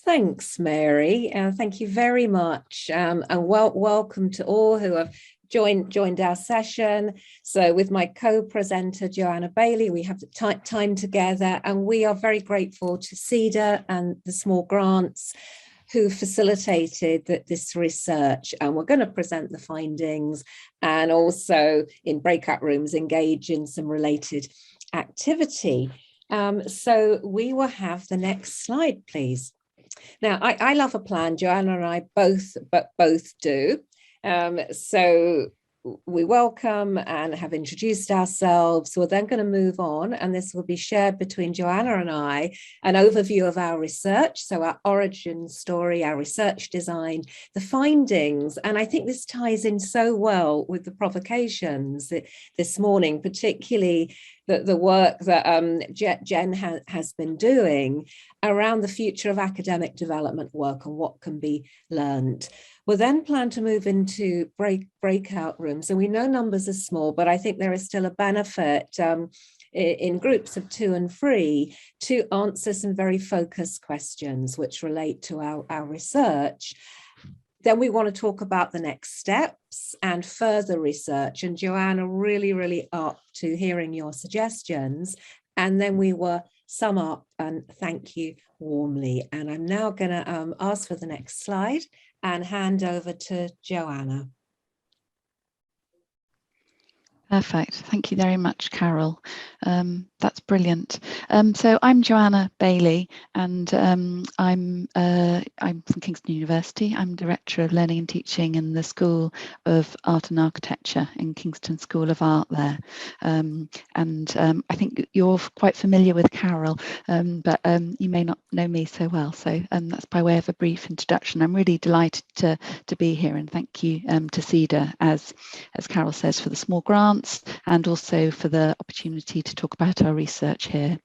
Thanks, Mary. Thank you very much. And welcome to all who have joined our session. So with my co-presenter, Joanna Bailey, we have the time together, and we are very grateful to SEDA and the small grants who facilitated this research. And we're going to present the findings and also in breakout rooms engage in some related activity. So we will have the next slide, please. Now, I love a plan. Joanna and I both do. So we welcome and have introduced ourselves. We're then going to move on, and this will be shared between Joanna and I, an overview of our research, so our origin story, our research design, the findings. And I think this ties in so well with the provocations this morning, particularly the work that Jen has been doing around the future of academic development work and what can be learned. We'll then plan to move into breakout rooms, and we know numbers are small, but I think there is still a benefit in groups of 2 and 3 to answer some very focused questions which relate to our research. Then we want to talk about the next steps and further research, and Joanna really up to hearing your suggestions, and then we will sum up and thank you warmly. And I'm now going to ask for the next slide and hand over to Joanna. Perfect. Thank you very much, Carole. That's brilliant. So I'm Joanna Bailey, and I'm from Kingston University. I'm Director of Learning and Teaching in the School of Art and Architecture in Kingston School of Art there. I think you're quite familiar with Carole, but you may not know me so well. So that's by way of a brief introduction. I'm really delighted to be here, and thank you to SEDA, as Carole says, for the small grants and also for the opportunity to talk about our research here.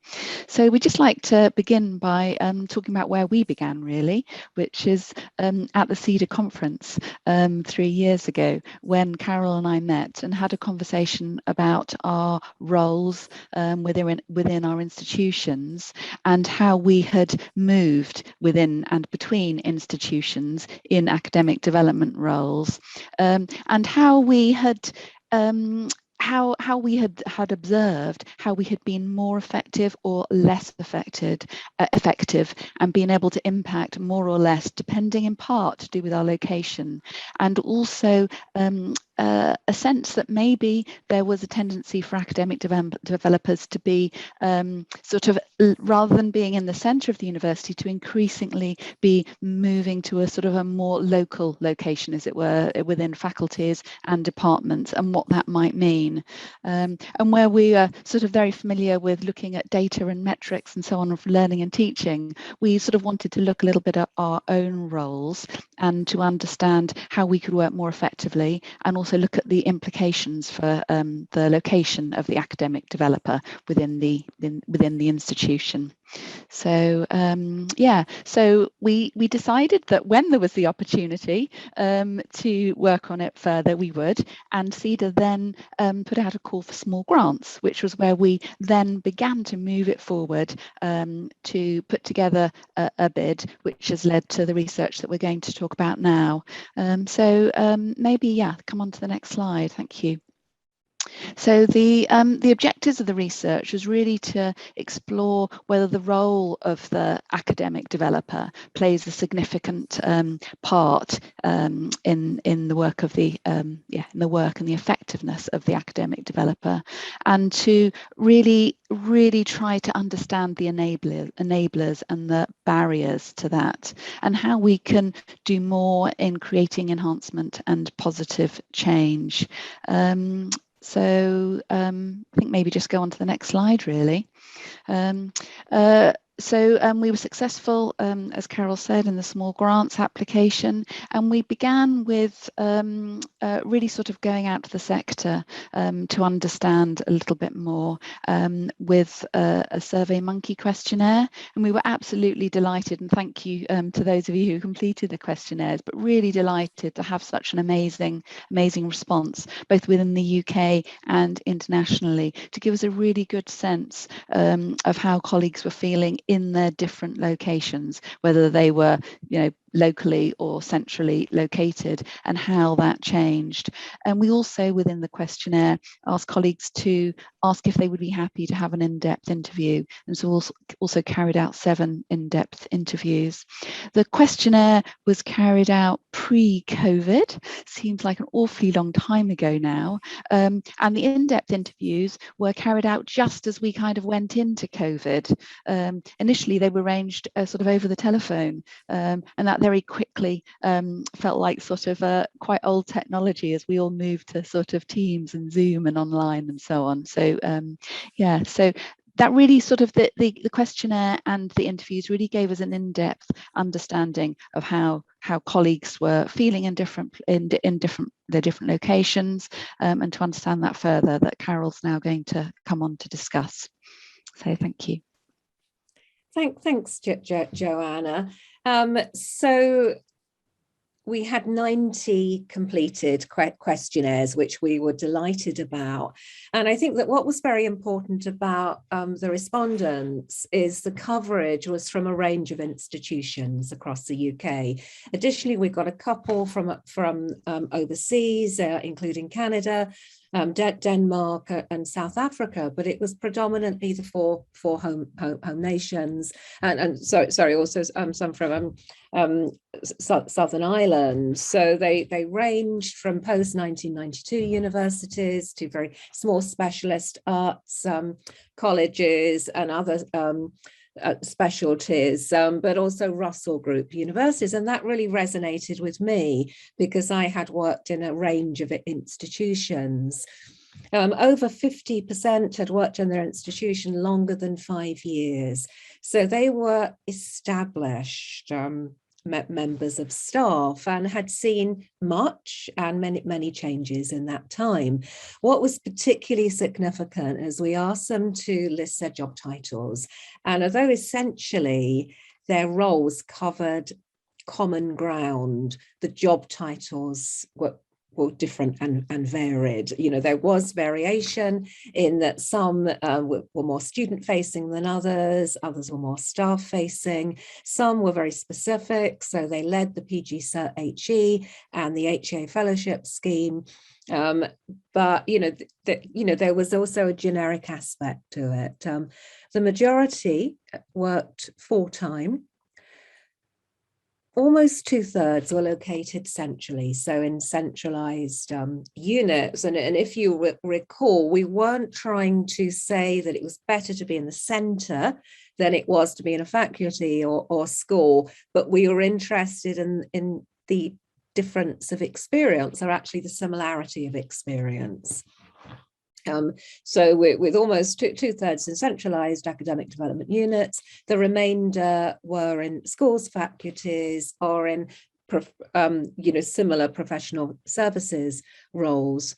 So we'd just like to begin by talking about where we began, really, which is at the SEDA conference 3 years ago, when Carole and I met and had a conversation about our roles within our institutions and how we had moved within and between institutions in academic development roles, and how we had how we had observed how we had been more effective or less effective and being able to impact more or less, depending in part to do with our location, and also a sense that maybe there was a tendency for academic developers to be sort of, rather than being in the centre of the university, to increasingly be moving to a sort of a more local location, as it were, within faculties and departments, and what that might mean. And where we are sort of very familiar with looking at data and metrics and so on of learning and teaching, we sort of wanted to look a little bit at our own roles and to understand how we could work more effectively, and also look at the implications for the location of the academic developer within the institution. So so we decided that when there was the opportunity to work on it further, we would, and SEDA then put out a call for small grants, which was where we then began to move it forward to put together a bid, which has led to the research that we're going to talk about now. Maybe come on to the next slide. Thank you. So the objectives of the research was really to explore whether the role of the academic developer plays a significant part in the work of in the work and the effectiveness of the academic developer, and to really try to understand the enablers and the barriers to that, and how we can do more in creating enhancement and positive change. So I think maybe just go on to the next slide, really. So we were successful, as Carole said, in the small grants application, and we began with really sort of going out to the sector to understand a little bit more with a SurveyMonkey questionnaire, and we were absolutely delighted, and thank you to those of you who completed the questionnaires, but really delighted to have such an amazing response, both within the UK and internationally, to give us a really good sense of how colleagues were feeling in their different locations, whether they were, locally or centrally located, and how that changed. And we also, within the questionnaire, asked colleagues to ask if they would be happy to have an in-depth interview, and so also carried out 7 in-depth interviews. The questionnaire was carried out pre-COVID, seems like an awfully long time ago now, and the in-depth interviews were carried out just as we kind of went into COVID. Initially, they were arranged sort of over the telephone, and that very quickly felt like sort of quite old technology as we all moved to sort of Teams and Zoom and online and so on. So yeah, so that really sort of the questionnaire and the interviews really gave us an in-depth understanding of how colleagues were feeling in their different locations, and to understand that further, that Carole's now going to come on to discuss. So thank you. Thanks, Joanna. So we had 90 completed questionnaires, which we were delighted about. And I think that what was very important about the respondents is the coverage was from a range of institutions across the UK. Additionally, we got a couple from overseas, including Canada, Denmark and South Africa, but it was predominantly the four home nations, and sorry, also some from Southern Ireland. So they ranged from post-1992 universities to very small specialist arts colleges and other specialties, but also Russell Group universities. And that really resonated with me because I had worked in a range of institutions. Over 50% had worked in their institution longer than 5 years. So they were established members of staff and had seen much and many changes in that time. What was particularly significant is we asked them to list their job titles, and although essentially their roles covered common ground, the job titles were different and varied. There was variation in that some were more student facing than others were more staff facing, some were very specific, so they led the PG Cert HE and the HA fellowship scheme, but there was also a generic aspect to it. The majority worked full-time. Almost 2/3 were located centrally, so in centralized units. And if you recall, we weren't trying to say that it was better to be in the center than it was to be in a faculty or school, but we were interested in the difference of experience, or actually the similarity of experience. So with almost 2/3 in centralized academic development units, the remainder were in schools, faculties, or in similar professional services roles.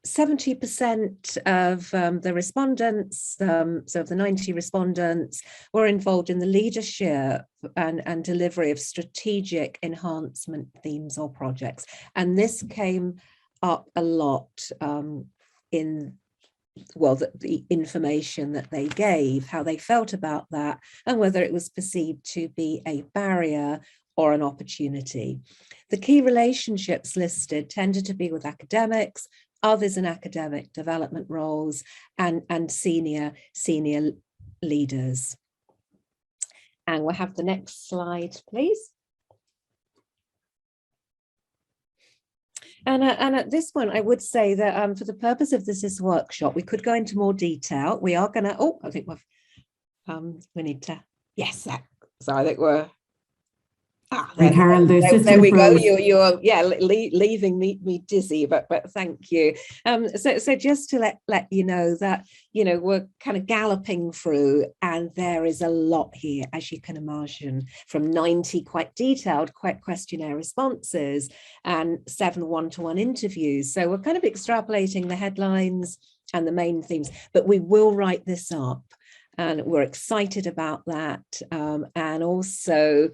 70% of the respondents, so of the 90 respondents, were involved in the leadership and delivery of strategic enhancement themes or projects. And this came up a lot in the information that they gave, how they felt about that, and whether it was perceived to be a barrier or an opportunity. The key relationships listed tended to be with academics, others in academic development roles, and senior leaders. And we'll have the next slide, please. And at this point, I would say that for the purpose of this workshop, we could go into more detail. We are going to, I think we need to, yes, so I think we're, Carole, there we go. You're leaving me dizzy, but thank you. So just to let you know that we're kind of galloping through, and there is a lot here, as you can imagine, from 90 quite detailed questionnaire responses and 7 one-to-one interviews. So we're kind of extrapolating the headlines and the main themes, but we will write this up, and we're excited about that, and also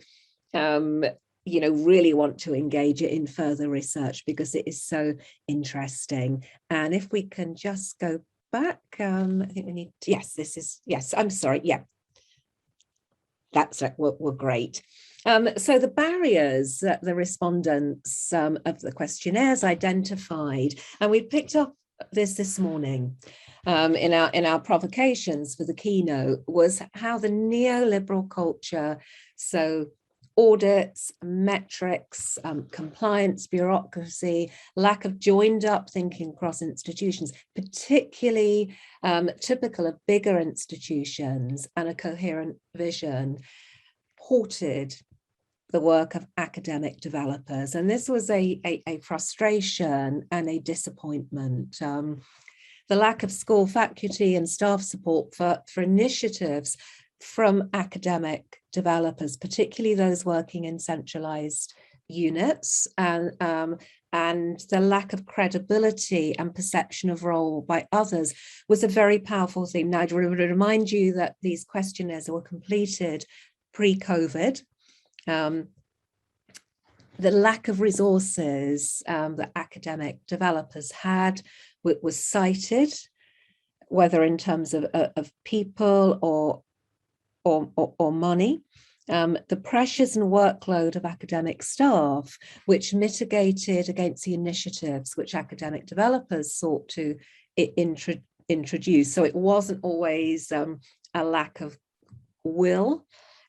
really want to engage it in further research because it is so interesting. And if we can just go back. I think we need, yes, this is, yes, I'm sorry, yeah. That's right, we're great. So the barriers that the respondents of the questionnaires identified, and we picked up this morning in our provocations for the keynote, was how the neoliberal culture, so audits, metrics, compliance, bureaucracy, lack of joined up thinking across institutions, particularly typical of bigger institutions and a coherent vision, halted the work of academic developers. And this was a frustration and a disappointment. The lack of school faculty and staff support for initiatives from academic developers, particularly those working in centralized units, and the lack of credibility and perception of role by others was a very powerful theme. Now, I would remind you that these questionnaires were completed pre-COVID. The lack of resources that academic developers had was cited, whether in terms of people or money. The pressures and workload of academic staff, which mitigated against the initiatives which academic developers sought to introduce. So it wasn't always a lack of will,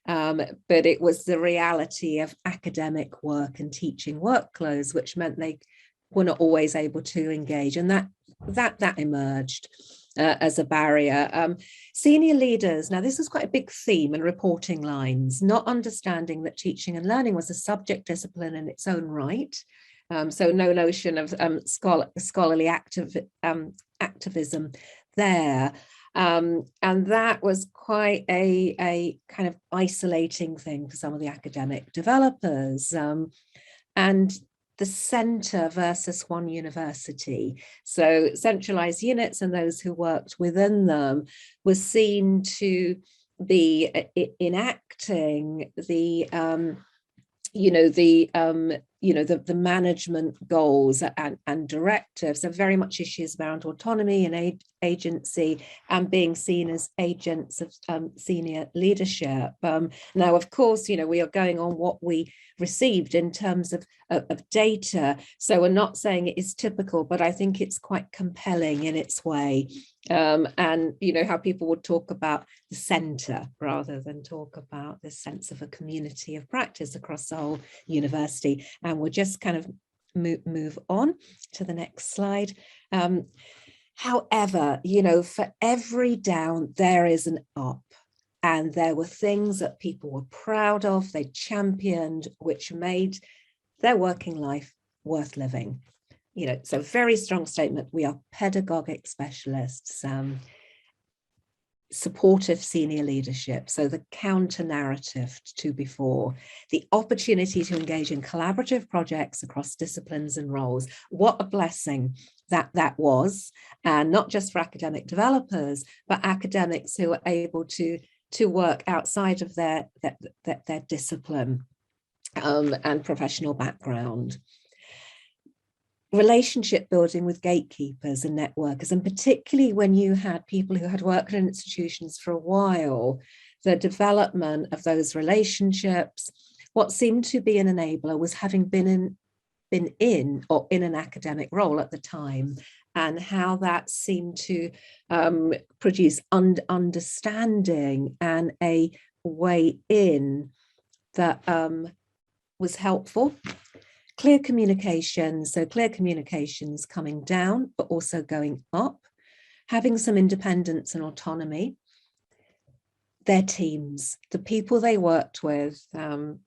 but it was the reality of academic work and teaching workloads, which meant they were not always able to engage, and that emerged as a barrier. Senior leaders, now this is quite a big theme in reporting lines, not understanding that teaching and learning was a subject discipline in its own right. So no notion of scholarly activism there. And that was quite a kind of isolating thing for some of the academic developers. And the centre versus one university. So centralised units and those who worked within them was seen to be enacting the the management goals and directives are very much issues around autonomy and agency and being seen as agents of senior leadership. Now, of course, we are going on what we received in terms of data. So we're not saying it is typical, but I think it's quite compelling in its way. And how people would talk about the centre rather than talk about the sense of a community of practice across the whole university. And we'll just kind of move on to the next slide. However, for every down, there is an up. And there were things that people were proud of, they championed, which made their working life worth living. So very strong statement. We are pedagogic specialists, supportive senior leadership. So the counter narrative to before, the opportunity to engage in collaborative projects across disciplines and roles. What a blessing that was, and not just for academic developers, but academics who are able to work outside of their discipline and professional background. Relationship building with gatekeepers and networkers, and particularly when you had people who had worked in institutions for a while, the development of those relationships, what seemed to be an enabler was having been in an academic role at the time, and how that seemed to produce understanding and a way in that was helpful. Clear communications, so clear communications coming down, but also going up, having some independence and autonomy. Their teams, the people they worked with, the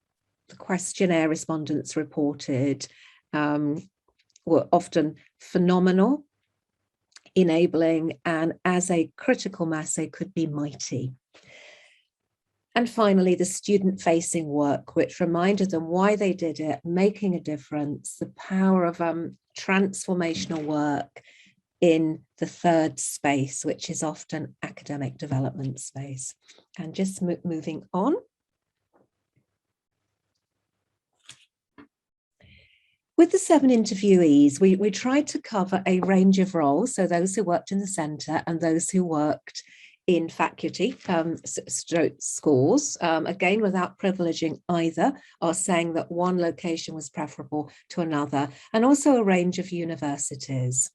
questionnaire respondents reported were often phenomenal, enabling, and as a critical mass, they could be mighty. And finally, the student-facing work, which reminded them why they did it, making a difference, the power of transformational work in the third space, which is often academic development space. And just moving on. With the 7 interviewees, we tried to cover a range of roles, so those who worked in the centre and those who worked in faculty, schools, again, without privileging either, or saying that one location was preferable to another, and also a range of universities.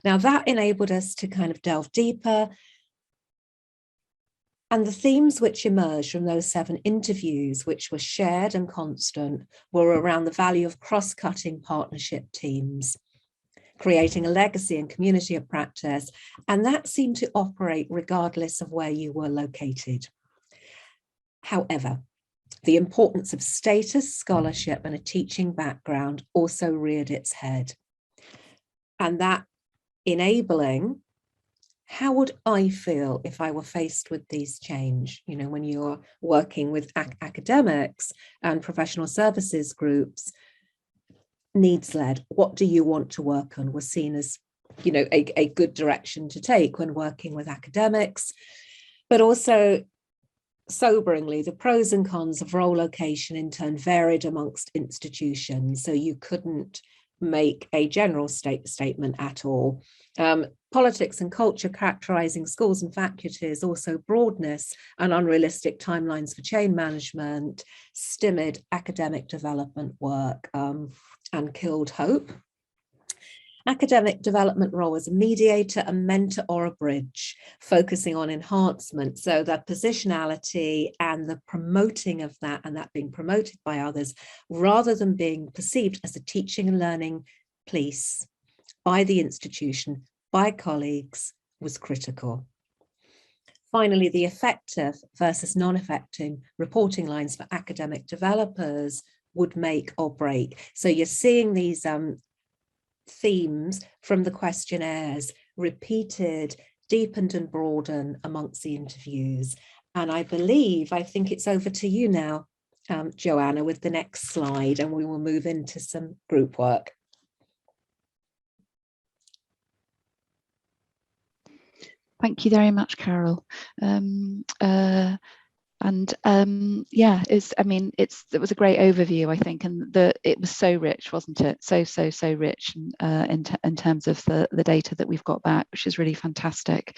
Now, that enabled us to kind of delve deeper. And the themes which emerged from those 7 interviews, which were shared and constant, were around the value of cross-cutting partnership teams, creating a legacy and community of practice, and that seemed to operate regardless of where you were located. However, the importance of status, scholarship, and a teaching background also reared its head. And that enabling, how would I feel if I were faced with these change? You know, when you're working with academics and professional services groups, needs-led, what do you want to work on was seen as, you know, a good direction to take when working with academics, but also soberingly, the pros and cons of role location in turn varied amongst institutions. So you couldn't make a general statement at all. Politics and culture characterizing schools and faculties, also broadness and unrealistic timelines for change management, stymied academic development work, and killed hope. Academic development role as a mediator, a mentor, or a bridge, focusing on enhancement. So the positionality and the promoting of that, and that being promoted by others, rather than being perceived as a teaching and learning piece by the institution, by colleagues, was critical. Finally, the effective versus non-effective reporting lines for academic developers would make or break. So you're seeing these themes from the questionnaires repeated, deepened and broadened amongst the interviews. And I think it's over to you now, Joanna, with the next slide, and we will move into some group work. Thank you very much, Carole. Yeah, it was a great overview, I think, and it was so rich, wasn't it? So rich in terms of the data that we've got back, which is really fantastic.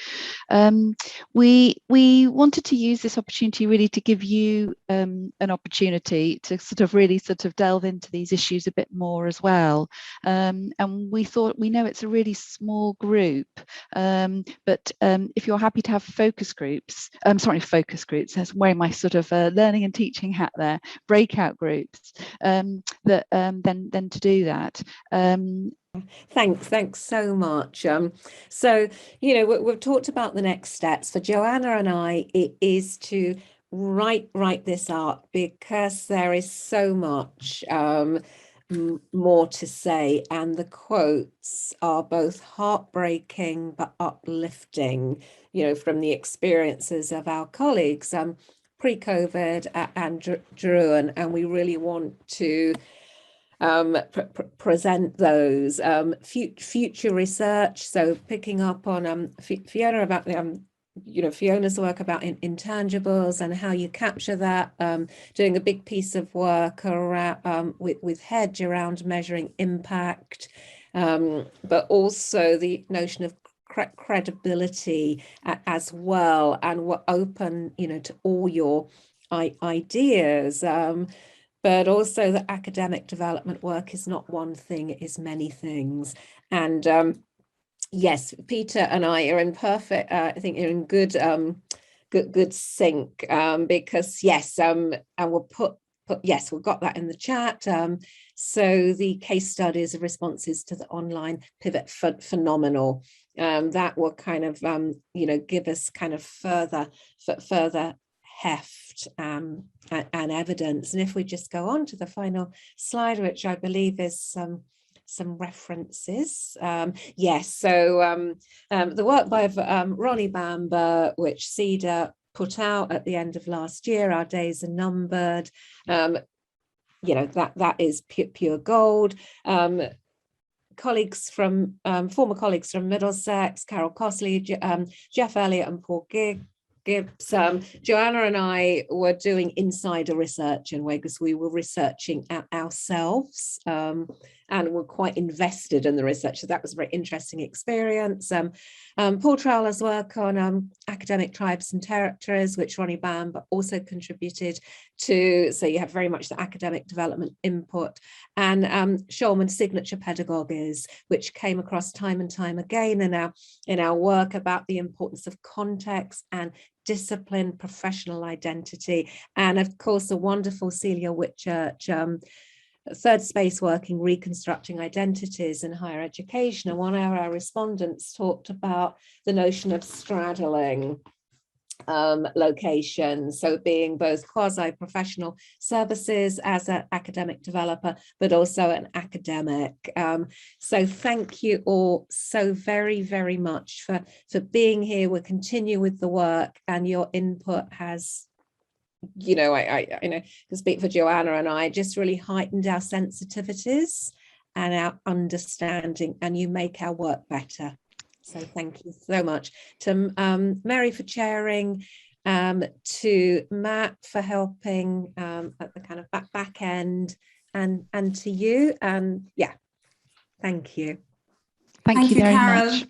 We wanted to use this opportunity really to give you an opportunity to really delve into these issues a bit more as well. And we thought, we know it's a really small group, but if you're happy to have focus groups, that's wearing my learning and teaching hat there, breakout groups, then to do that. Thanks so much. So, you know, we've talked about the next steps. For Joanna and I, it is to write this up, because there is so much more to say, and the quotes are both heartbreaking but uplifting, you know, from the experiences of our colleagues pre-COVID and during, and we really want to present those future research. So picking up on Fiona about Fiona's work about intangibles and how you capture that, doing a big piece of work around with Hedge around measuring impact, but also the notion of credibility as well, and we're open, you know, to all your ideas, but also that academic development work is not one thing, it is many things. And yes, Peter and I are in perfect, I think you're in good sync, because yes, and we'll yes, we've got that in the chat. So the case studies of responses to the online pivot phenomenal, that will kind of give us kind of further heft and evidence. And if we just go on to the final slide, which I believe is some references. Yes, so the work by Ronnie Bamber, which SEDA put out at the end of last year, Our Days Are Numbered, that is pure gold. Colleagues from former colleagues from Middlesex, Carole Cosley, Jeff Elliott and Paul Gibbs. Joanna and I were doing insider research, and because we were researching ourselves and were quite invested in the research. So that was a very interesting experience. Paul Trowler's work on academic tribes and territories, which Ronnie Bamb also contributed to. So you have very much the academic development input, and Shulman's signature pedagogies, which came across time and time again in our work about the importance of context and discipline, professional identity, and of course the wonderful Celia Whitchurch third space working, reconstructing identities in higher education. And one of our respondents talked about the notion of straddling locations, so being both quasi-professional services as an academic developer, but also an academic. So thank you all so very, very much for being here. We'll continue with the work, and your input has, you know, I can speak for Joanna and I, just really heightened our sensitivities and our understanding, and you make our work better. So thank you so much to Mary for chairing, to Matt for helping at the kind of back end, and to you. And yeah, thank you. Thank you very Carole. much.